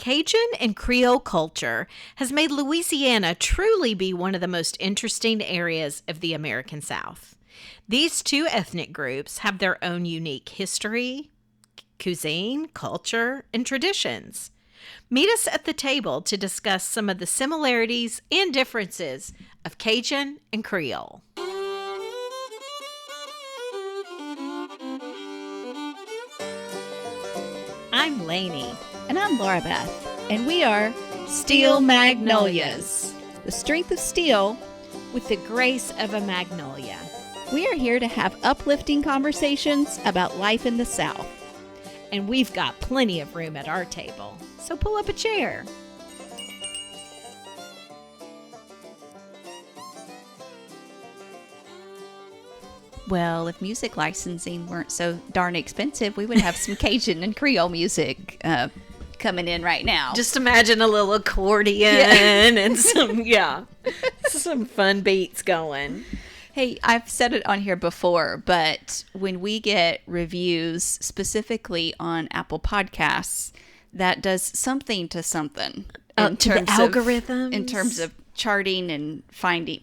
Cajun and Creole culture has made Louisiana truly be one of the most interesting areas of the American South. These two ethnic groups have their own unique history, cuisine, culture, and traditions. Meet us at the table to discuss some of the similarities and differences of Cajun and Creole. I'm Lainey. And I'm Laura Beth. And we are Steel Magnolias. The strength of steel With the grace of a magnolia. We are here to have uplifting conversations about life in the South. And we've got plenty of room at our table, so pull up a chair. Well, if music licensing weren't so darn expensive, we would have some Cajun and Creole music coming in right now. Just imagine a little accordion and some fun beats going. Hey, I've said it on here before, but when we get reviews specifically on Apple Podcasts, that does something to something to the algorithms, in terms of charting and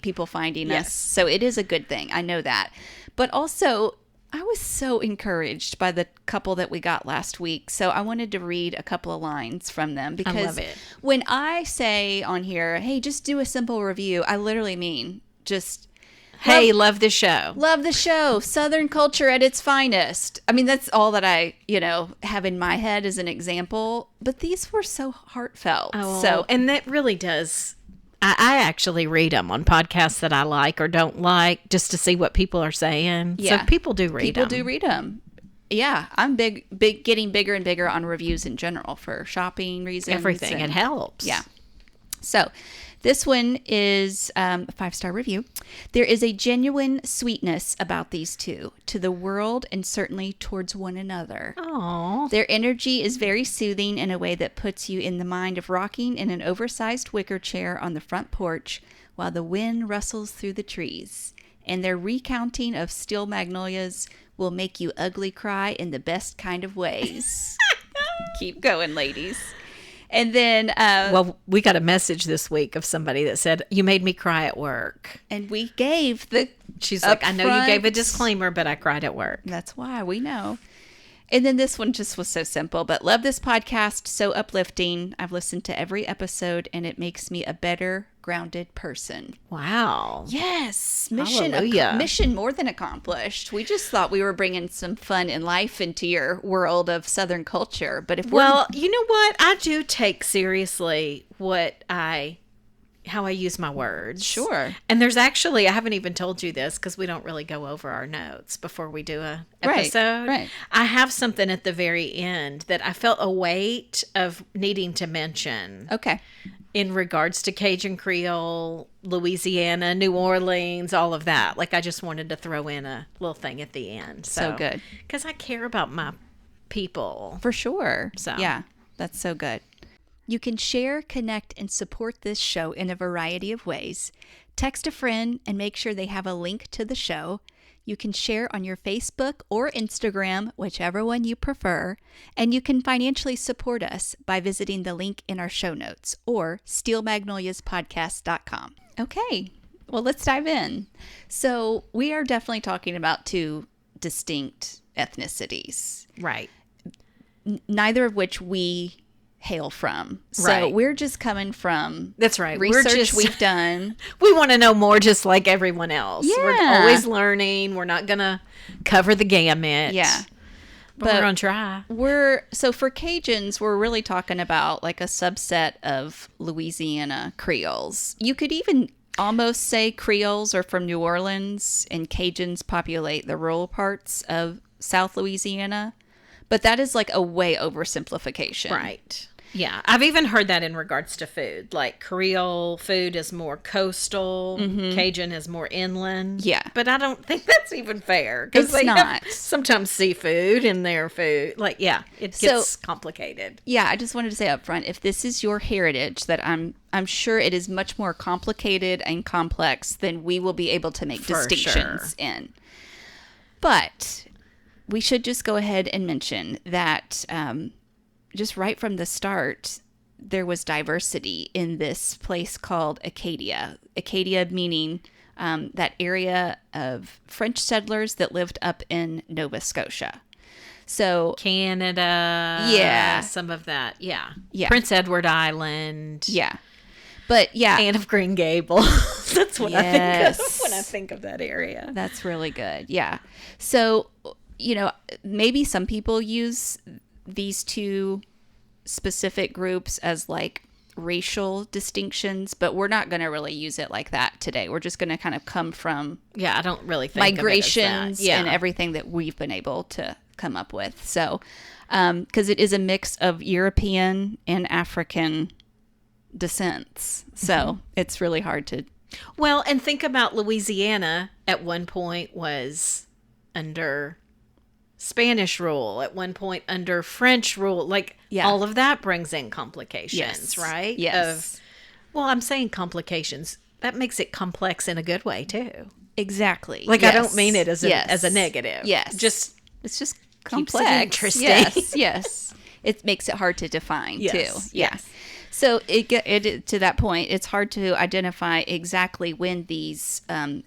people finding us. So it is a good thing. I know that. But also, I was so encouraged by the couple that we got last week. So I wanted to read a couple of lines from them because I love it. When I say on here, hey, just do a simple review, I literally mean just... Hey, love the show. Love the show. Southern culture at its finest. I mean, that's all that I, have in my head as an example. But these were so heartfelt. Oh, and that really does. I actually read them on podcasts that I like or don't like just to see what people are saying. Yeah. So people do read them. People do read them. Yeah. I'm getting bigger and bigger on reviews in general for shopping reasons. Everything. It helps. Yeah. So this one is a 5-star review. There is a genuine sweetness about these two to the world and certainly towards one another. Aww. Their energy is very soothing in a way that puts you in the mind of rocking in an oversized wicker chair on the front porch while the wind rustles through the trees. And their recounting of steel magnolias will make you ugly cry in the best kind of ways. Keep going, ladies. And then... well, we got a message this week of somebody that said, you made me cry at work. And we gave the... She's like, I know you gave a disclaimer, but I cried at work. That's why, we know. And then this one just was so simple, but love this podcast, so uplifting. I've listened to every episode, and it makes me a better, grounded person. Wow. Yes. Hallelujah. Mission more than accomplished. We just thought we were bringing some fun and life into your world of Southern culture. But if Well, you know what? I do take seriously how I use my words. Sure. And there's actually, I haven't even told you this because we don't really go over our notes before we do a episode. Right. I have something at the very end that I felt a weight of needing to mention. Okay. In regards to Cajun Creole, Louisiana, New Orleans, all of that. Like I just wanted to throw in a little thing at the end. So good. Because I care about my people. For sure. So. Yeah, that's so good. You can share, connect, and support this show in a variety of ways. Text a friend and make sure they have a link to the show. You can share on your Facebook or Instagram, whichever one you prefer. And you can financially support us by visiting the link in our show notes or steelmagnoliaspodcast.com. Okay, well, let's dive in. So we are definitely talking about two distinct ethnicities. Right. Neither of which we hail from. So right. We're just coming from that's right. Research we've done. We want to know more just like everyone else. Yeah. We're always learning. We're not going to cover the gamut. Yeah. But we're going to try. So for Cajuns, we're really talking about like a subset of Louisiana Creoles. You could even almost say Creoles are from New Orleans and Cajuns populate the rural parts of South Louisiana. But that is like a way oversimplification. Right. Yeah. I've even heard that in regards to food. Like Creole food is more coastal. Mm-hmm. Cajun is more inland. Yeah. But I don't think that's even fair. It's not. Sometimes seafood in their food. Like, yeah, it gets complicated. Yeah. I just wanted to say up front, if this is your heritage, that I'm sure it is much more complicated and complex than we will be able to make distinctions in. But we should just go ahead and mention that just right from the start, there was diversity in this place called Acadia. Acadia meaning that area of French settlers that lived up in Nova Scotia. So Canada. Yeah. Some of that. Yeah. Yeah. Prince Edward Island. yeah, but yeah, Anne of Green Gables. That's what I think of Yes. when I think of that area. that's really good. Yeah. So, maybe some people use these two specific groups as like racial distinctions, but we're not going to really use it like that today. We're just going to kind of come from Yeah, I don't really think of it as migrations that. Yeah. and everything that we've been able to come up with. So, because it is a mix of European and African descents. So it's really hard to. Well, and think about Louisiana at one point was under Spanish rule, at one point under French rule. Like Yeah. all of that brings in complications, Yes. right? Yes. Well, I'm saying complications. That makes it complex in a good way too. Exactly. Like Yes. I don't mean it as a Yes. as a negative. Yes. Just It's just keeps it complex. interesting. Yes. Yes. It makes it hard to define Yes, too. Yeah. yes. So it to that point, it's hard to identify exactly when these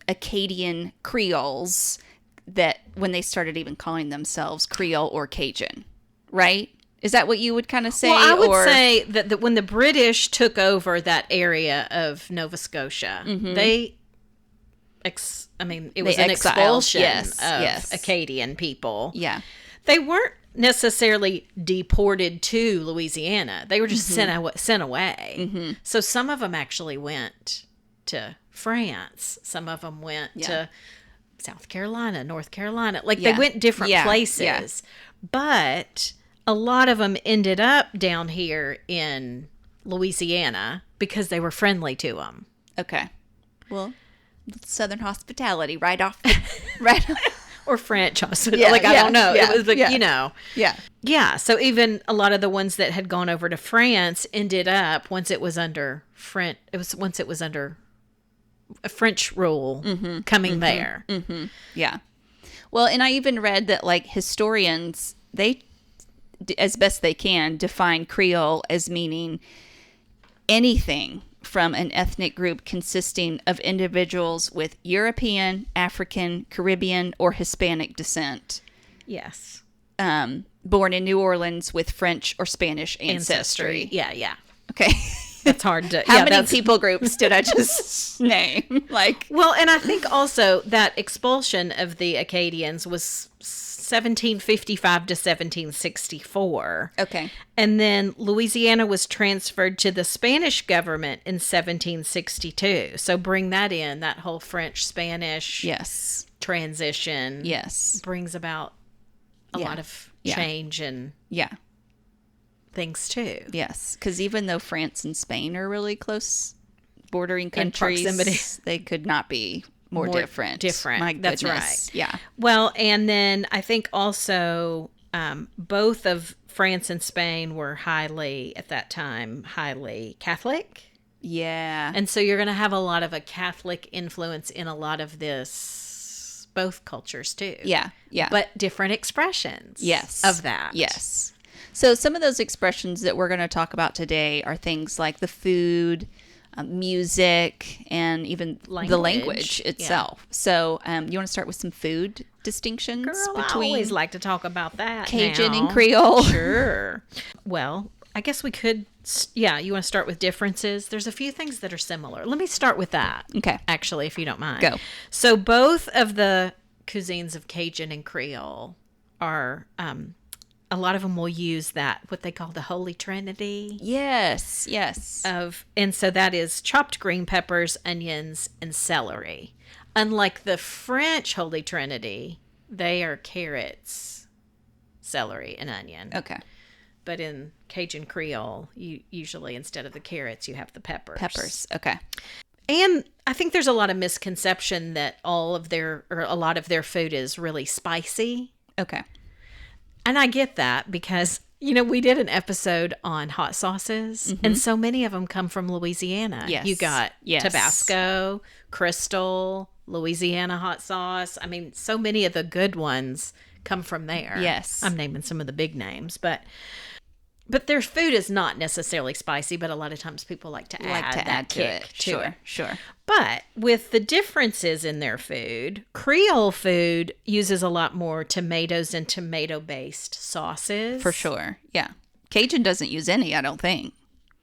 Acadian Creoles that when they started even calling themselves Creole or Cajun, right? Is that what you would kind of say? Well, I would or, say that when the British took over that area of Nova Scotia, they, it was They an exiled. expulsion Yes, of yes. Acadian people. Yeah. They weren't necessarily deported to Louisiana. They were just sent away. So some of them actually went to France. Some of them went to South Carolina, North Carolina. Like they went different places. Yeah. But a lot of them ended up down here in Louisiana because they were friendly to them. Okay. Well, Southern hospitality right off. Right. Or French hospital. Yeah, I yeah, don't know. yeah, It was like, yeah. Yeah. Yeah, so even a lot of the ones that had gone over to France ended up once it was under a French rule coming there. Yeah. Well, and I even read that like historians, they, as best they can, define Creole as meaning anything from an ethnic group consisting of individuals with European, African, Caribbean, or Hispanic descent, Yes. born in New Orleans with French or Spanish ancestry. Yeah. Okay. That's hard to How many people groups did I just name? Like, Well, and I think also that expulsion of the Acadians was 1755 to 1764. okay. And then Louisiana was transferred to the Spanish government in 1762. So bring that in, that whole French-Spanish Yes. transition Yes. brings about a lot of change and Yeah. things too. Yes, because even though France and Spain are really close bordering countries, proximity. they could not be more different. My That's goodness. right. Yeah. Well, and then I think also both of France and Spain were at that time, highly Catholic. Yeah. And so you're going to have a lot of a Catholic influence in a lot of both cultures too. Yeah. Yeah. But different expressions yes. of that. Yes. So some of those expressions that we're going to talk about today are things like the food, music, and even the language itself. Yeah. So you want to start with some food distinctions between I always like to talk about that. Cajun now. and Creole? Sure. Well, I guess we could, you want to start with differences? There's a few things that are similar. Let me start with that. Okay. Actually, if you don't mind. Go. So both of the cuisines of Cajun and Creole are, a lot of them will use what they call the Holy Trinity. Yes. Yes. And so that is chopped green peppers, onions, and celery. Unlike the French Holy Trinity, they are carrots, celery, and onion. Okay. But in Cajun Creole, you usually, instead of the carrots, you have the peppers. Peppers. Okay. And I think there's a lot of misconception that a lot of their food is really spicy. Okay. And I get that because, we did an episode on hot sauces, and so many of them come from Louisiana. Yes. You got Yes. Tabasco, Crystal, Louisiana hot sauce. I mean, so many of the good ones come from there. Yes. I'm naming some of the big names, but But their food is not necessarily spicy, but a lot of times people like to add to kick it. to Sure, it. sure. But with the differences in their food, Creole food uses a lot more tomatoes and tomato-based sauces. For sure. Yeah. Cajun doesn't use any, I don't think.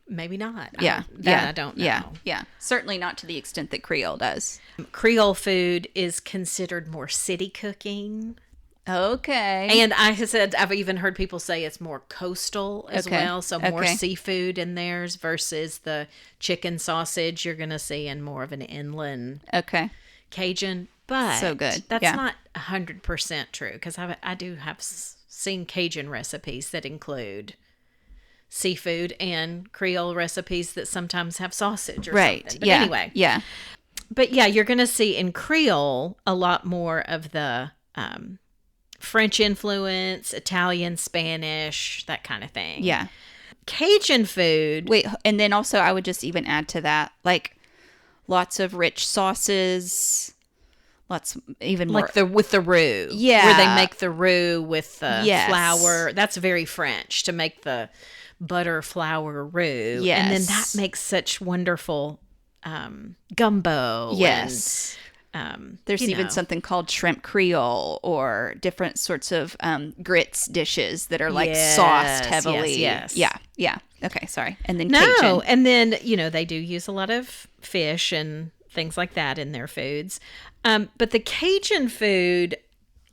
Maybe not. Yeah. I don't know. Yeah. Certainly not to the extent that Creole does. Creole food is considered more city cooking. Okay. And I've even heard people say it's more coastal as well. So more seafood in theirs versus the chicken sausage you're going to see in more of an inland Cajun. But so good. That's not 100% true, because I do have seen Cajun recipes that include seafood and Creole recipes that sometimes have sausage or something. But anyway. Yeah. But yeah, you're going to see in Creole a lot more of the French influence, Italian, Spanish, that kind of thing. Yeah. Cajun food. Wait, and then also I would just even add to that, like, lots of rich sauces, lots even more. Like with the roux. Yeah. Where they make the roux with the flour. That's very French, to make the butter flour roux. Yes. And then that makes such wonderful gumbo. Yes. There's even something called shrimp Creole, or different sorts of grits dishes that are like sauced heavily. Yes. Yeah. Okay, sorry. And then Cajun. And then, they do use a lot of fish and things like that in their foods. But the Cajun food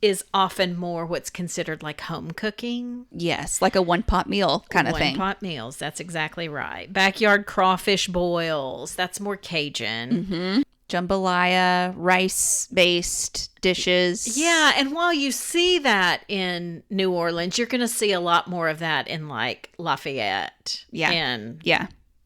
is often more what's considered like home cooking. Yes, like a one-pot meal kind of thing. One-pot meals, that's exactly right. Backyard crawfish boils, that's more Cajun. Mm-hmm. Jambalaya, rice-based dishes. Yeah, and while you see that in New Orleans, you're going to see a lot more of that in like Lafayette. And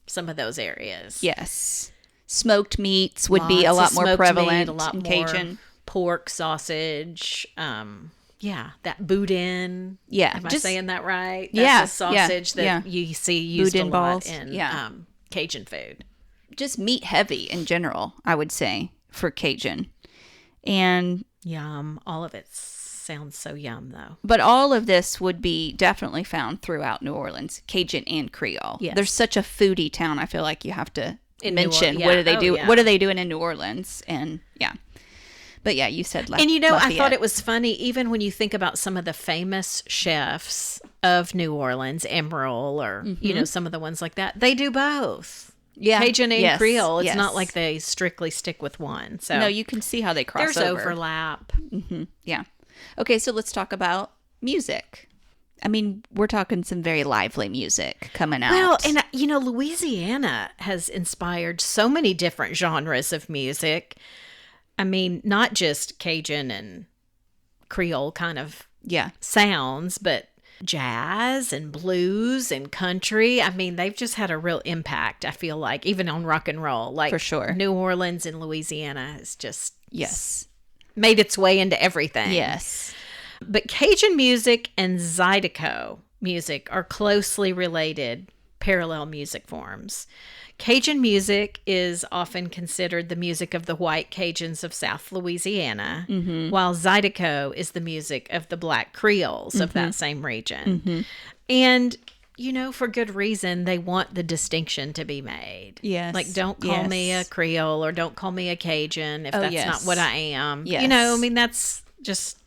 some of those areas. Yes. Smoked meats would be a lot more prevalent in Cajun. Pork, sausage, that boudin. Yeah. Am I saying that right? That's a sausage that you see used boudin a lot balls. In Cajun food. Just meat heavy in general, I would say, for Cajun. And yum. All of it sounds so yum, though. But all of this would be definitely found throughout New Orleans, Cajun and Creole. Yes. There's such a foodie town. I feel like you have to mention what do they do? What are they doing in New Orleans? And but yeah, you said and I thought it was funny, even when you think about some of the famous chefs of New Orleans, Emerald, or some of the ones like that, they do both. Yeah. Cajun and Creole. It's not like they strictly stick with one. So no, you can see how they cross over. There's overlap. Mm-hmm. Yeah. Okay, so let's talk about music. I mean, we're talking some very lively music coming out. Well, and Louisiana has inspired so many different genres of music. I mean, not just Cajun and Creole kind of sounds, but jazz and blues and country. I mean, they've just had a real impact, I feel like, even on rock and roll. Like, for sure. New Orleans and Louisiana has just made its way into everything. Yes. But Cajun music and Zydeco music are closely related parallel music forms. Cajun music is often considered the music of the white Cajuns of South Louisiana, while Zydeco is the music of the Black Creoles of that same region. And, for good reason, they want the distinction to be made. Yes. Like, don't call me a Creole or don't call me a Cajun if that's not what I am. Yes. I mean, that's just...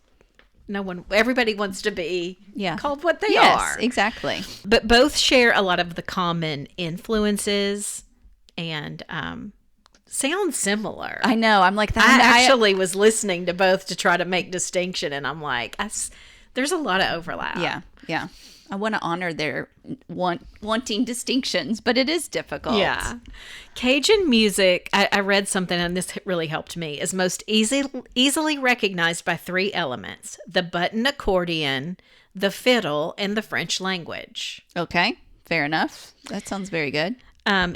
everybody wants to be called what they are. Exactly. But both share a lot of the common influences and sound similar. I know. I'm like, I actually was listening to both to try to make distinction, and I'm like, there's a lot of overlap. Yeah. I want to honor their wanting distinctions, but it is difficult. Yeah. Cajun music, I read something, and this really helped me, is most easily recognized by three elements: the button accordion, the fiddle, and the French language. Okay, fair enough. That sounds very good.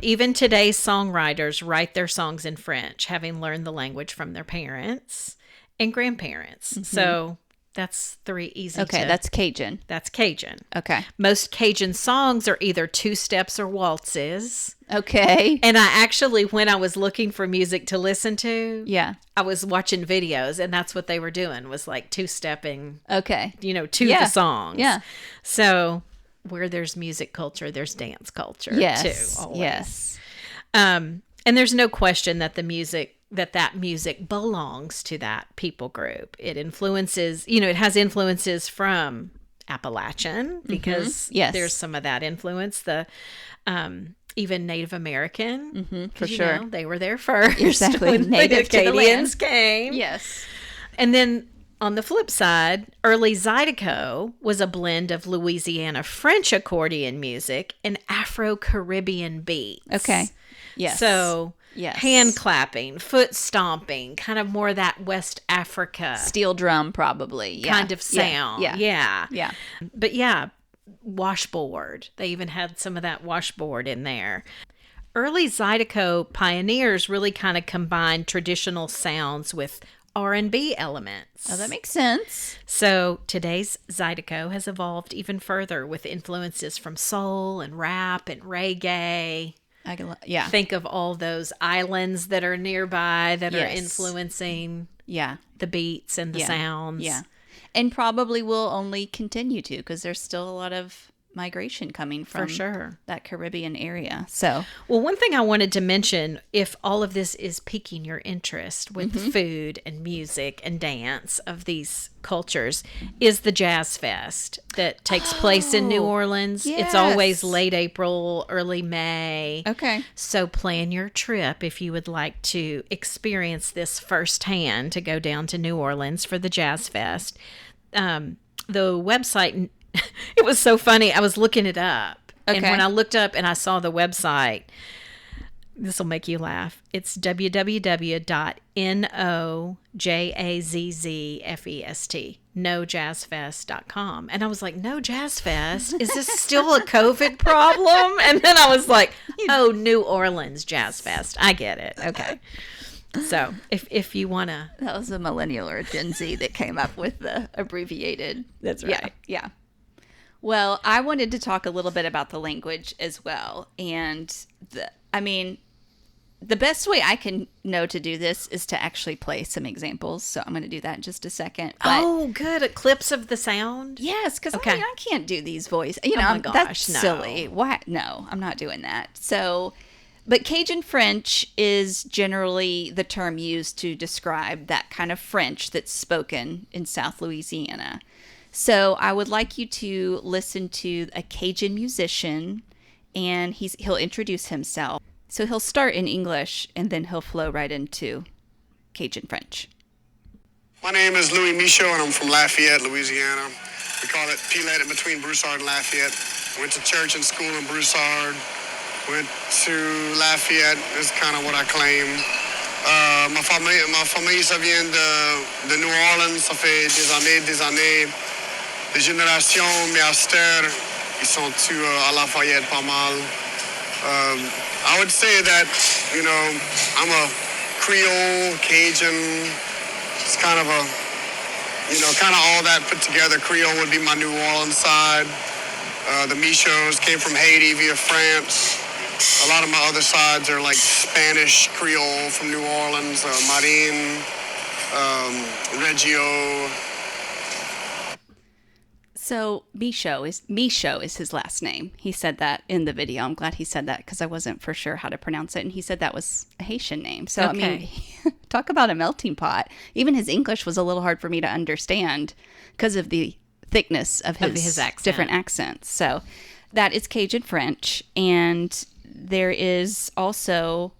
Even today's songwriters write their songs in French, having learned the language from their parents and grandparents. So... that's three easy. Okay, that's Cajun. That's Cajun. Okay. Most Cajun songs are either two steps or waltzes. Okay. And I actually, when I was looking for music to listen to, I was watching videos, and that's what they were doing, was like two-stepping. Okay. To the songs. Yeah. So where there's music culture, there's dance culture Yes. too. Always. Yes. And there's no question that that music belongs to that people group. It influences, it has influences from Appalachian because Yes. there's some of that influence. The even Native American, For sure. they were there first. Exactly. When Native the to the Acadians land. came. Yes. And then on the flip side, early Zydeco was a blend of Louisiana French accordion music and Afro-Caribbean beats. Okay. Yes. So Yes. hand clapping, foot stomping, kind of more that West Africa Steel drum, probably. Yeah. kind of sound. Yeah. Yeah. But yeah, washboard. They even had some of that washboard in there. Early Zydeco pioneers really kind of combined traditional sounds with R&B elements. Oh, that makes sense. So today's Zydeco has evolved even further with influences from soul and rap and reggae. Yeah. Think of all those islands that are nearby that are Yes. influencing Yeah. the beats and the sounds. Yeah. And probably will only continue to, because there's still a lot of migration coming from For sure. that Caribbean area. So, Well, one thing I wanted to mention, if all of this is piquing your interest with food and music and dance of these cultures, is the Jazz Fest that takes place in New Orleans. It's always yes. late April, early May. okay. So plan your trip if you would like to experience this firsthand to go down to New Orleans for the Jazz Fest. The website, it was so funny. I was looking it up. And Okay. when I looked up and I saw the website, this will make you laugh. It's www.nojazzfest, nojazzfest.com. And I was like, No Jazz Fest? Is this still a COVID problem? And then I was like, oh, New Orleans Jazz Fest. I get it. Okay. So if you want to. That was a millennial or a Gen Z that came up with the abbreviated. That's Yeah. right. Yeah. Well, I wanted to talk a little bit about the language as well. And the best way I can know to do this is to actually play some examples. So I'm going to do that in just a second. But Oh, good. Clips of the sound? yes, because Okay. I can't do these voices. You Oh know, my gosh, that's no. silly. Why? No, I'm not doing that. So, but Cajun French is generally the term used to describe that kind of French that's spoken in South Louisiana. So I would like you to listen to a Cajun musician, and he'll introduce himself. So he'll start in English, and then he'll flow right into Cajun French. My name is Louis Michaud, and I'm from Lafayette, Louisiana. We call it Pilet in between Broussard and Lafayette. Went to church and school in Broussard. Went to Lafayette, is kind of what I claim. Ma famille, ça vient de New Orleans. Ça fait des années. Des générations, mes asters, ils sont tous à Lafayette pas mal. I would say that, I'm a Creole, Cajun. It's kind of kind of all that put together. Creole would be my New Orleans side. The Michauds came from Haiti via France. A lot of my other sides are like Spanish Creole from New Orleans, Marin, Reggio. So Michaud is his last name. He said that in the video. I'm glad he said that because I wasn't for sure how to pronounce it. And he said that was a Haitian name. So, Okay. I mean, talk about a melting pot. Even his English was a little hard for me to understand because of the thickness of his accent. different accents. So that is Cajun French. And there is also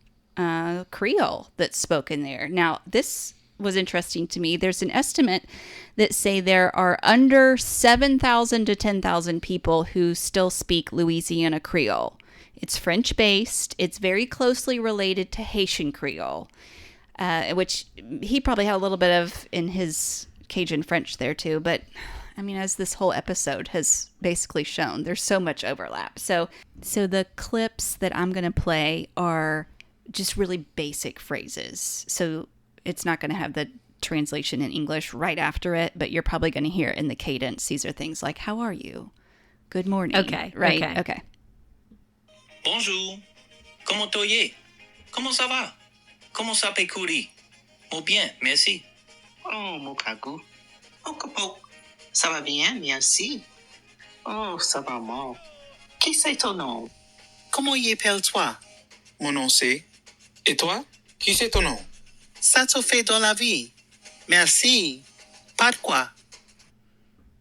Creole that's spoken there. Now, this was interesting to me. There's an estimate that say there are under 7,000 to 10,000 people who still speak Louisiana Creole. It's French based. It's very closely related to Haitian Creole, which he probably had a little bit of in his Cajun French there too. But I mean, as this whole episode has basically shown, there's so much overlap. So the clips that I'm going to play are just really basic phrases. So it's not going to have the translation in English right after it, but you're probably going to hear it in the cadence. These are things like, how are you? Good morning. Okay, Right? okay. Okay. Bonjour. Comment t'oye? Comment ça va? Comment ça peut courir? Oh bien, merci. Oh, mon cagou. Oh, Capo. Ça va bien, merci. Oh, ça va mal. Qui c'est ton nom? Comment y appelles-toi? Mon nom c'est. Et toi? Qui c'est ton nom? Ça te fait dans la vie. Merci. Pas de quoi.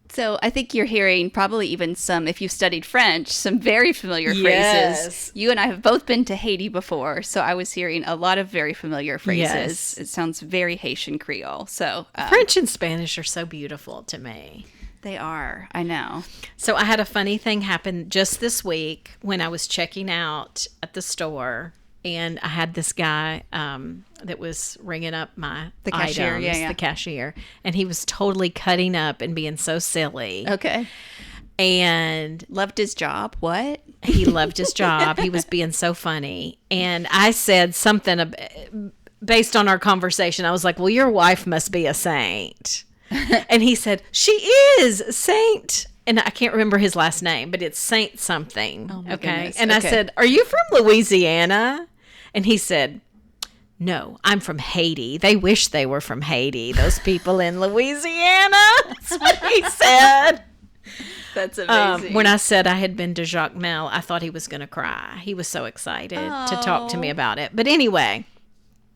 So I think you're hearing probably even some, if you've studied French, some very familiar Yes. phrases. You and I have both been to Haiti before, so I was hearing a lot of very familiar phrases. Yes. It sounds very Haitian Creole. So French and Spanish are so beautiful to me. they are. I know. So I had a funny thing happen just this week when I was checking out at the store, and I had this guy that was ringing up my The cashier, items, yeah. the cashier, and he was totally cutting up and being so silly. Okay. And Loved his job. What? he loved his job. He was being so funny. And I said something based on our conversation. I was like, well, your wife must be a saint. And he said, she is Saint. And I can't remember his last name, but it's Saint something. Oh, my okay. goodness. And I Okay. said, are you from Louisiana? And he said, no, I'm from Haiti. They wish they were from Haiti, those people in Louisiana. That's what he said. That's amazing. When I said I had been to Jacques Mel, I thought he was going to cry. He was so excited to talk to me about it. But anyway,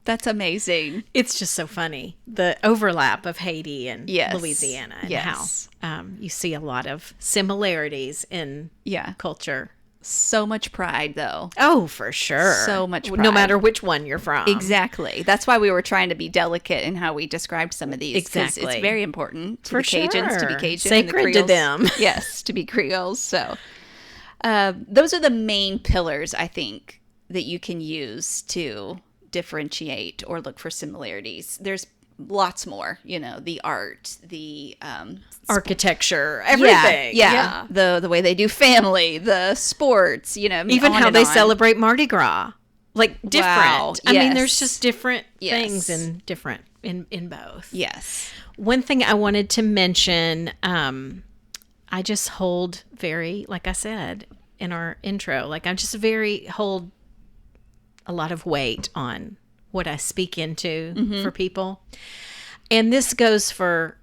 That's amazing. it's just so funny, the overlap of Haiti and Yes. Louisiana, and Yes. how you see a lot of similarities in Yeah. culture. So much pride, though. Oh, for sure. So much No pride. matter which one you're from. Exactly. That's why we were trying to be delicate in how we described some of these. 'Cause Exactly. It's very important to For the Cajuns to be sure. Cajun. Sacred and the to Creoles, them. Yes, to be Creoles. So those are the main pillars, I think, that you can use to differentiate or look for similarities. There's lots more, the art, the Architecture, everything. Yeah. The way they do family, the sports, Even on how and they on. celebrate Mardi Gras. Like different. Wow, I mean, there's yes. just different Yes. things and different in both. Yes. One thing I wanted to mention, I just hold very, like I said in our intro, like I'm just hold a lot of weight on what I speak into for people. And this goes for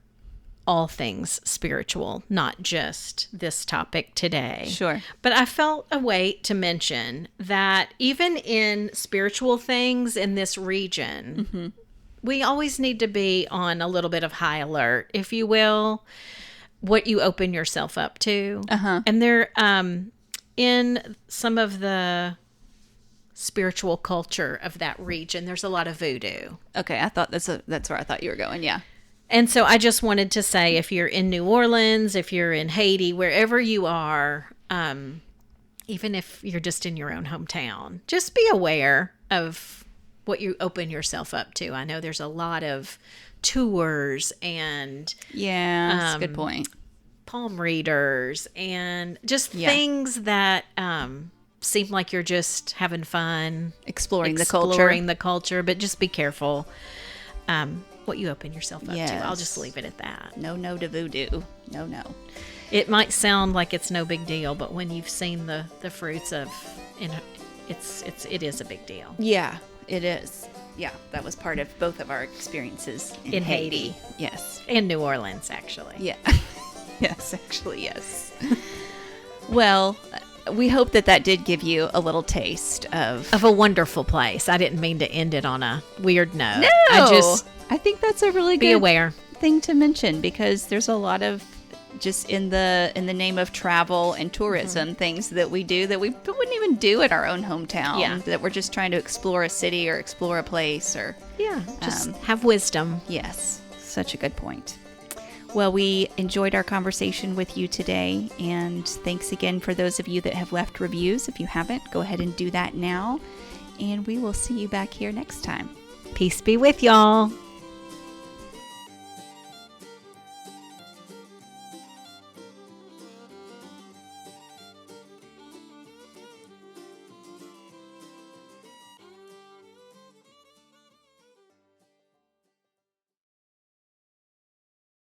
all things spiritual, not just this topic today. Sure. But I felt a weight to mention that even in spiritual things in this region, we always need to be on a little bit of high alert, if you will, what you open yourself up to. And there, in some of the spiritual culture of that region, there's a lot of voodoo. Okay, I thought that's where I thought you were going. Yeah. And so I just wanted to say, if you're in New Orleans, if you're in Haiti, wherever you are, even if you're just in your own hometown, just be aware of what you open yourself up to. I know there's a lot of tours and Yeah, that's a good point. palm readers and just things that seem like you're just having fun. Exploring the culture, but just be careful what you open yourself up to. I'll Yes. just leave it at that. No to voodoo. No. It might sound like it's no big deal, but when you've seen the fruits of, it is a big deal. Yeah, it is. Yeah, that was part of both of our experiences in Haiti. Yes. In New Orleans, actually. Yeah. Yes, actually, yes. Well, we hope that did give you a little taste of Of a wonderful place. I didn't mean to end it on a weird note. No, I think that's a really be good aware. thing to mention, because there's a lot of just in the name of travel and tourism things that we do that we wouldn't even do in our own hometown. Yeah. That we're just trying to explore a city or explore a place or Yeah, just have wisdom. yes, such a good point. Well, we enjoyed our conversation with you today, and thanks again for those of you that have left reviews. If you haven't, go ahead and do that now, and we will see you back here next time. Peace be with y'all.